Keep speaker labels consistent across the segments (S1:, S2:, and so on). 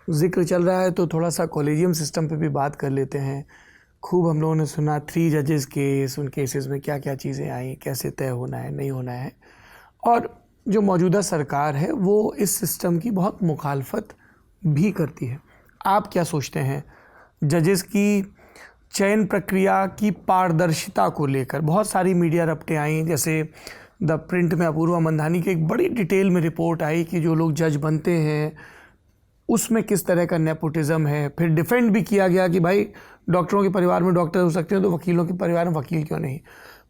S1: जिक्र चल रहा है तो थोड़ा सा कॉलेजियम सिस्टम पे भी बात कर लेते हैं। खूब हम लोगों ने सुना 3 जजेस केस, उन केसेस में क्या क्या चीज़ें आई, कैसे तय होना है नहीं होना है, और जो मौजूदा सरकार है वो इस सिस्टम की बहुत मुखालफत भी करती है। आप क्या सोचते हैं जजेस की चयन प्रक्रिया की पारदर्शिता को लेकर? बहुत सारी मीडिया रपटें आई, जैसे द प्रिंट में अपूर्वा मंधानी की एक बड़ी डिटेल में रिपोर्ट आई कि जो लोग जज बनते हैं उसमें किस तरह का नेपोटिज्म है। फिर डिफेंड भी किया गया कि भाई डॉक्टरों के परिवार में डॉक्टर हो सकते हैं तो वकीलों के परिवार में वकील क्यों नहीं।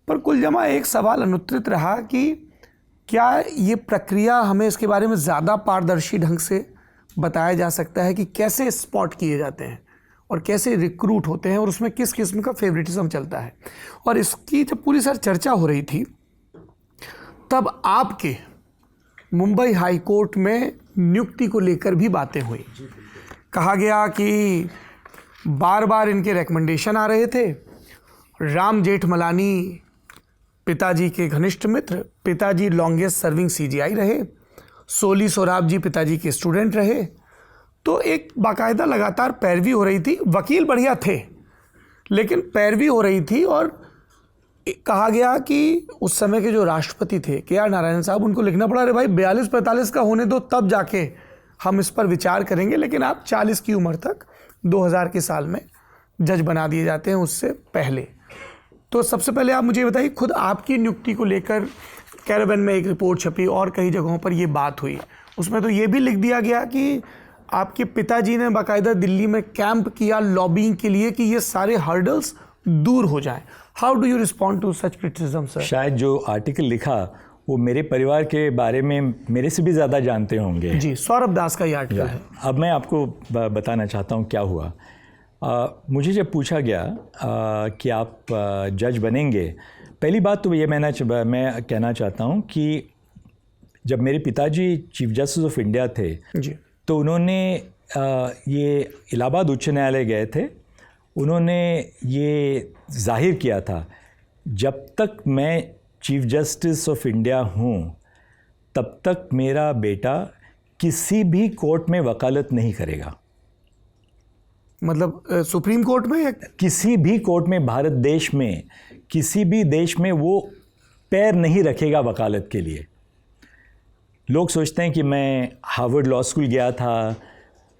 S1: पर कुल जमा एक सवाल अनुत्तरित रहा कि क्या ये प्रक्रिया हमें इसके बारे में ज़्यादा पारदर्शी ढंग से बताया जा सकता है कि कैसे स्पॉट किए जाते हैं और कैसे रिक्रूट होते हैं और उसमें किस किस्म का फेवरेटिज्म चलता है। और इसकी जब पूरी सर चर्चा हो रही थी तब आपके मुंबई हाई कोर्ट में नियुक्ति को लेकर भी बातें हुई। कहा गया कि बार बार इनके रिकमेंडेशन आ रहे थे। राम जेठमलानी पिताजी के घनिष्ठ मित्र, पिताजी लॉन्गेस्ट सर्विंग सीजीआई रहे, सोली सोराब जी पिताजी के स्टूडेंट रहे, तो एक बाकायदा लगातार पैरवी हो रही थी। वकील बढ़िया थे लेकिन पैरवी हो रही थी। और कहा गया कि उस समय के जो राष्ट्रपति थे KR नारायण साहब, उनको लिखना पड़ा, अरे भाई 42-45 का होने दो तब जाके हम इस पर विचार करेंगे, लेकिन आप 40 की उम्र तक 2000 के साल में जज बना दिए जाते हैं, उससे पहले। तो सबसे पहले आप मुझे बताइए, खुद आपकी नियुक्ति को लेकर कैरेबियन में एक रिपोर्ट छपी और कई जगहों पर ये बात हुई। उसमें तो ये भी लिख दिया गया कि आपके पिताजी ने बाकायदा दिल्ली में कैंप किया लॉबिंग के लिए कि ये सारे हर्डल्स दूर हो जाएं। How do you respond to such criticism sir?
S2: शायद जो आर्टिकल लिखा वो मेरे परिवार के बारे में मेरे से भी ज़्यादा जानते होंगे।
S1: जी, सौरभ दास का ये आर्टिकल है।
S2: अब मैं आपको बताना चाहता हूँ क्या हुआ। मुझे जब पूछा गया कि आप जज बनेंगे, पहली बात तो ये मैं कहना चाहता हूँ कि जब मेरे पिताजी चीफ जस्टिस ऑफ इंडिया थे
S1: जी,
S2: तो उन्होंने ये इलाहाबाद उच्च न्यायालय गए थे। उन्होंने ये जाहिर किया था जब तक मैं चीफ जस्टिस ऑफ इंडिया हूँ तब तक मेरा बेटा किसी भी कोर्ट में वकालत नहीं करेगा।
S1: मतलब सुप्रीम कोर्ट में या
S2: किसी भी कोर्ट में, भारत देश में किसी भी देश में वो पैर नहीं रखेगा वकालत के लिए। लोग सोचते हैं कि मैं हार्वर्ड लॉ स्कूल गया था,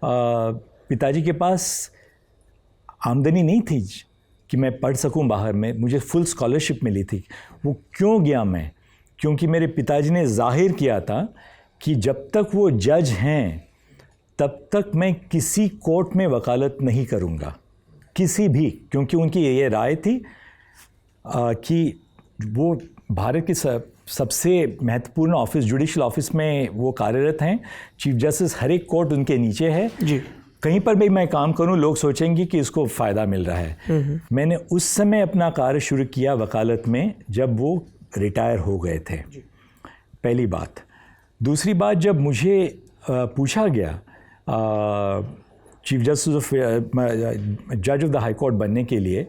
S2: पिताजी के पास आमदनी नहीं थी कि मैं पढ़ सकूं बाहर में, मुझे फुल स्कॉलरशिप मिली थी। वो क्यों गया मैं? क्योंकि मेरे पिताजी ने जाहिर किया था कि जब तक वो जज हैं तब तक मैं किसी कोर्ट में वकालत नहीं करूंगा, किसी भी। क्योंकि उनकी ये राय थी कि वो भारत की सबसे महत्वपूर्ण ऑफिस, जुडिशल ऑफिस में वो कार्यरत हैं। चीफ जस्टिस हर एक कोर्ट उनके नीचे है
S1: जी।
S2: कहीं पर भी मैं काम करूं लोग सोचेंगे कि इसको फ़ायदा मिल रहा है। मैंने उस समय अपना कार्य शुरू किया वकालत में जब वो रिटायर हो गए थे, पहली बात। दूसरी बात, जब मुझे पूछा गया चीफ जस्टिस ऑफ जज ऑफ द हाई कोर्ट बनने के लिए,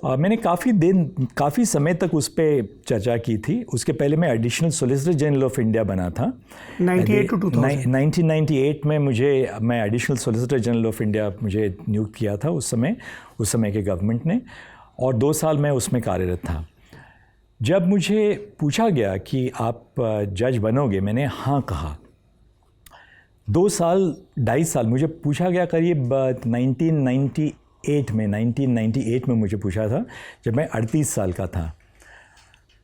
S2: मैंने काफ़ी समय तक उस पर चर्चा की थी। उसके पहले मैं additional solicitor general of India बना था 1998 में। मैं additional solicitor general of India मुझे नियुक्त किया था उस समय के गवर्नमेंट ने, और 2 साल मैं उसमें कार्यरत था। जब मुझे पूछा गया कि आप जज बनोगे, मैंने हाँ कहा। 2 साल 2.5 साल मुझे पूछा गया, करीब 1998 में मुझे पूछा था जब मैं 38 साल का था।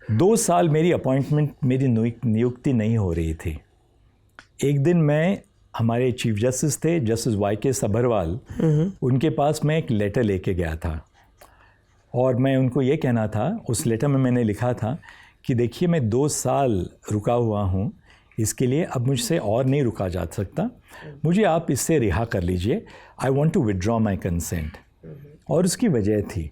S2: 2 साल मेरी अपॉइंटमेंट, मेरी नियुक्ति नहीं हो रही थी। एक दिन मैं, हमारे चीफ जस्टिस थे जस्टिस YK सभरवाल, उनके पास मैं एक लेटर लेके गया था और मैं उनको ये कहना था, उस लेटर में मैंने लिखा था कि देखिए मैं 2 साल रुका हुआ हूँ, इसके लिए अब मुझसे और नहीं रुका जा सकता, मुझे आप इससे रिहा कर लीजिए। I want to withdraw my consent. और उसकी वजह थी,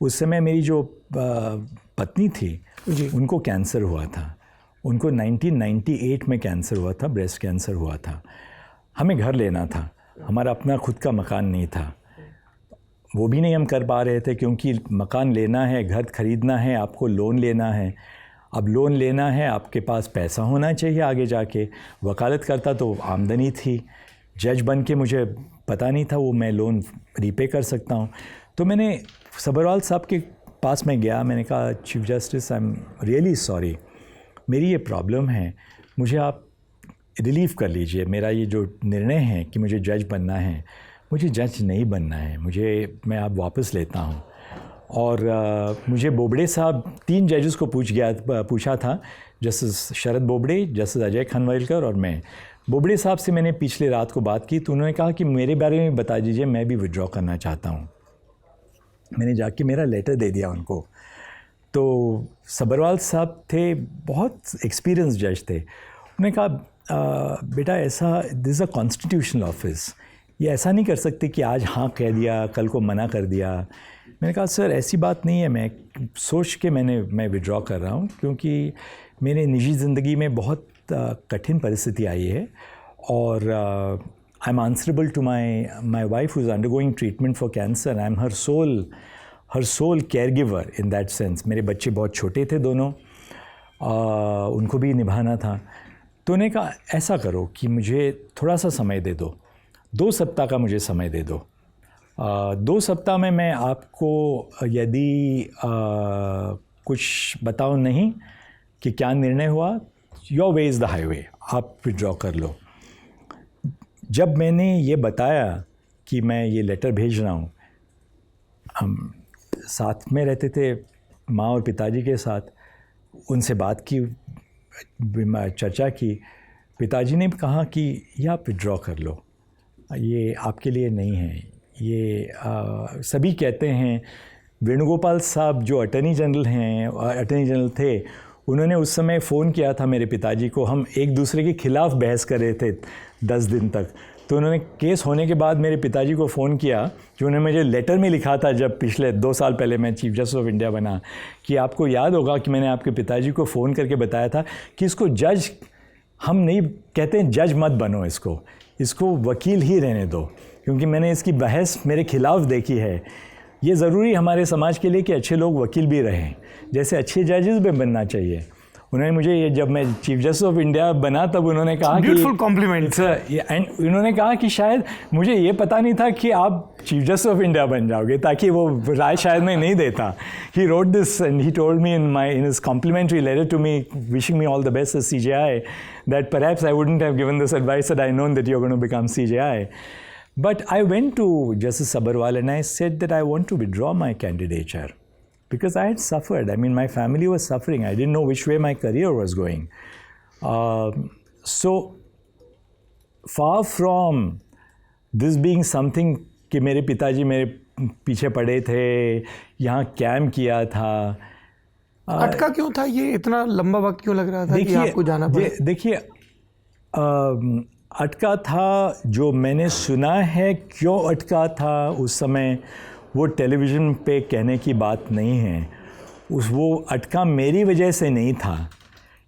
S2: उस समय मेरी जो पत्नी थी उनको कैंसर हुआ था। उनको 1998 में कैंसर हुआ था, ब्रेस्ट कैंसर हुआ था। हमें घर लेना था, हमारा अपना खुद का मकान नहीं था, वो भी नहीं हम कर पा रहे थे क्योंकि मकान लेना है, घर खरीदना है, आपको लोन लेना है। अब लोन लेना है, आपके पास पैसा होना चाहिए आगे जाके। वकालत करता तो आमदनी थी, जज बन के मुझे पता नहीं था वो मैं लोन रीपे कर सकता हूँ। तो मैंने सब्बरवाल साहब के पास में गया, मैंने कहा chief justice I am really sorry, मेरी ये प्रॉब्लम है, मुझे आप रिलीव कर लीजिए, मेरा ये जो निर्णय है कि मुझे जज बनना है, मुझे जज नहीं बनना है, मैं आप वापस लेता हूँ। और मुझे बोबड़े साहब 3 जजेस को पूछा था, जस्टिस शरद बोबड़े, जस्टिस अजय खनवलकर और मैं। बोबड़े साहब से मैंने पिछले रात को बात की तो उन्होंने कहा कि मेरे बारे में बता दीजिए, मैं भी विड्रॉ करना चाहता हूँ। मैंने जाके मेरा लेटर दे दिया उनको। तो सब्बरवाल साहब थे, बहुत एक्सपीरियंस जज थे। उन्होंने कहा बेटा ऐसा, दिस अ कॉन्स्टिट्यूशनल ऑफिस, ये ऐसा नहीं कर सकते कि आज हाँ कह दिया कल को मना कर दिया। मैंने कहा सर ऐसी बात नहीं है, मैं सोच के मैं विड्रॉ कर रहा हूँ क्योंकि मेरे निजी ज़िंदगी में बहुत कठिन परिस्थिति आई है और I am answerable to my wife who is undergoing treatment for cancer. I am her sole caregiver in that sense. मेरे बच्चे बहुत छोटे थे दोनों, उनको भी निभाना था। तो उन्होंने कहा ऐसा करो कि मुझे थोड़ा सा समय दे दो, 2 सप्ताह का मुझे समय दे दो। 2 सप्ताह में मैं आपको यदि कुछ बताऊं नहीं कि क्या निर्णय हुआ, your way is the highway, आप विड्रॉ कर लो। जब मैंने ये बताया कि मैं ये लेटर भेज रहा हूँ, हम साथ में रहते थे माँ और पिताजी के साथ, उनसे बात की, चर्चा की। पिताजी ने कहा कि ये आप विड्रॉ कर लो, ये आपके लिए नहीं है। ये सभी कहते हैं। वेणुगोपाल साहब जो अटॉर्नी जनरल थे, उन्होंने उस समय फ़ोन किया था मेरे पिताजी को, हम एक दूसरे के ख़िलाफ़ बहस कर रहे थे 10 दिन तक। तो उन्होंने केस होने के बाद मेरे पिताजी को फ़ोन किया, जो उन्होंने मुझे लेटर में लिखा था जब पिछले 2 साल पहले मैं चीफ जस्टिस ऑफ इंडिया बना, कि आपको याद होगा कि मैंने आपके पिताजी को फ़ोन करके बताया था कि इसको जज, हम नहीं कहते हैं जज मत बनो, इसको वकील ही रहने दो, क्योंकि मैंने इसकी बहस मेरे खिलाफ़ देखी है। ये ज़रूरी हमारे समाज के लिए कि अच्छे लोग वकील भी रहें, जैसे अच्छे जजेस भी बनना चाहिए। उन्होंने मुझे ये, जब मैं चीफ जस्टिस ऑफ इंडिया बना तब उन्होंने कहा कि
S1: ब्यूटीफुल कॉम्प्लीमेंट,
S2: एंड उन्होंने कहा कि शायद मुझे ये पता नहीं था कि आप चीफ जस्टिस ऑफ इंडिया बन जाओगे, ताकि वो राय शायद मैं नहीं देता। He wrote this and he told me in his complimentary letter to me, wishing me all the best as CJI, that perhaps I wouldn't have given this advice that I known that you are going to become CJI. But I went to Justice Sabharwal and I said that I want to withdraw my candidature because I had suffered. I mean, my family was suffering. I didn't know which way my career was going. So far from this being something कि मेरे पिताजी मेरे पीछे पड़े थे, यहाँ camp किया था।
S1: अटका क्यों था ये? इतना लंबा वक्त क्यों लग रहा था कि आपको जाना पड़े?
S2: देखिए, अटका था, जो मैंने सुना है क्यों अटका था उस समय, वो टेलीविज़न पे कहने की बात नहीं है। वो अटका मेरी वजह से नहीं था,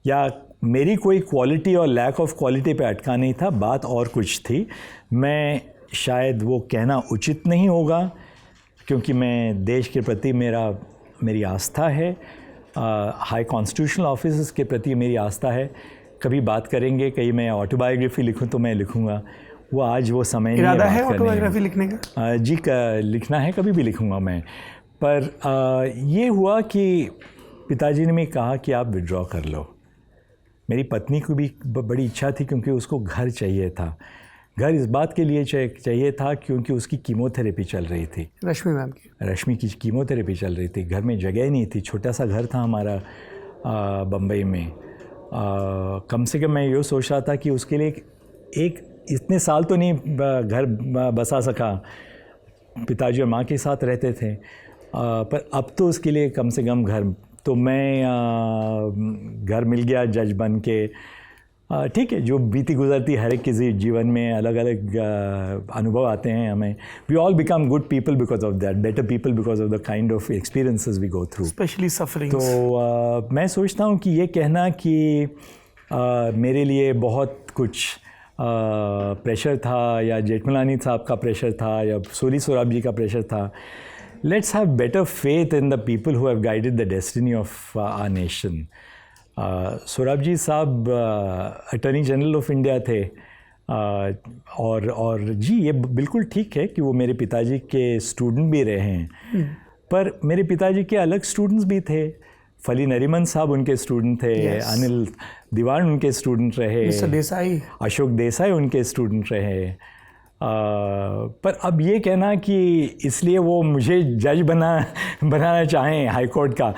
S2: या मेरी कोई क्वालिटी और लैक ऑफ क्वालिटी पे अटका नहीं था, बात और कुछ थी। मैं शायद वो कहना उचित नहीं होगा, क्योंकि मैं देश के प्रति मेरी आस्था है, हाई कॉन्स्टिट्यूशनल ऑफिसर्स के प्रति मेरी आस्था है। कभी बात करेंगे, कहीं मैं ऑटोबायोग्राफी लिखूं तो मैं लिखूंगा, वो आज वो समय नहीं है।
S1: इरादा है ऑटोबायोग्राफी लिखने का?
S2: जी, लिखना है, कभी भी लिखूंगा मैं। पर ये हुआ कि पिताजी ने मैं कहा कि आप विड्रॉ कर लो। मेरी पत्नी को भी बड़ी इच्छा थी, क्योंकि उसको घर चाहिए था। घर इस बात के लिए चाहिए था क्योंकि उसकी कीमोथेरेपी चल रही थी, रश्मि की कीमोथेरेपी चल रही थी। घर में जगह नहीं थी, छोटा सा घर था हमारा बम्बई में। कम से कम मैं ये सोच रहा था कि उसके लिए एक इतने साल तो नहीं घर बसा सका, पिताजी और माँ के साथ रहते थे, पर अब तो उसके लिए कम से कम घर, तो मैं घर मिल गया जज बन के। ठीक है, जो बीती गुजरती हर एक किसी जीवन में अलग अलग अनुभव आते हैं हमें। We all become good people because of that, better people because of the kind of experiences we go through,
S1: specially suffering.
S2: तो मैं सोचता हूँ कि ये कहना कि मेरे लिए बहुत कुछ प्रेशर था, या जेठमलानी साहब का प्रेशर था, या सोली सोराब जी का प्रेशर था, let's have better faith in the people who have guided the destiny of our nation. Sorab ji साहब अटॉर्नी जनरल ऑफ इंडिया थे, और जी ये बिल्कुल ठीक है कि वो मेरे पिताजी के स्टूडेंट भी रहे हैं, पर मेरे पिताजी के अलग स्टूडेंट्स भी थे। फली नरीमन साहब उनके स्टूडेंट थे,
S1: Yes.
S2: अनिल दीवान उनके स्टूडेंट रहे,
S1: मिस्टर देसाई,
S2: अशोक देसाई उनके स्टूडेंट रहे। पर अब ये कहना कि इसलिए वो मुझे जज बनाना चाहें हाई कोर्ट का,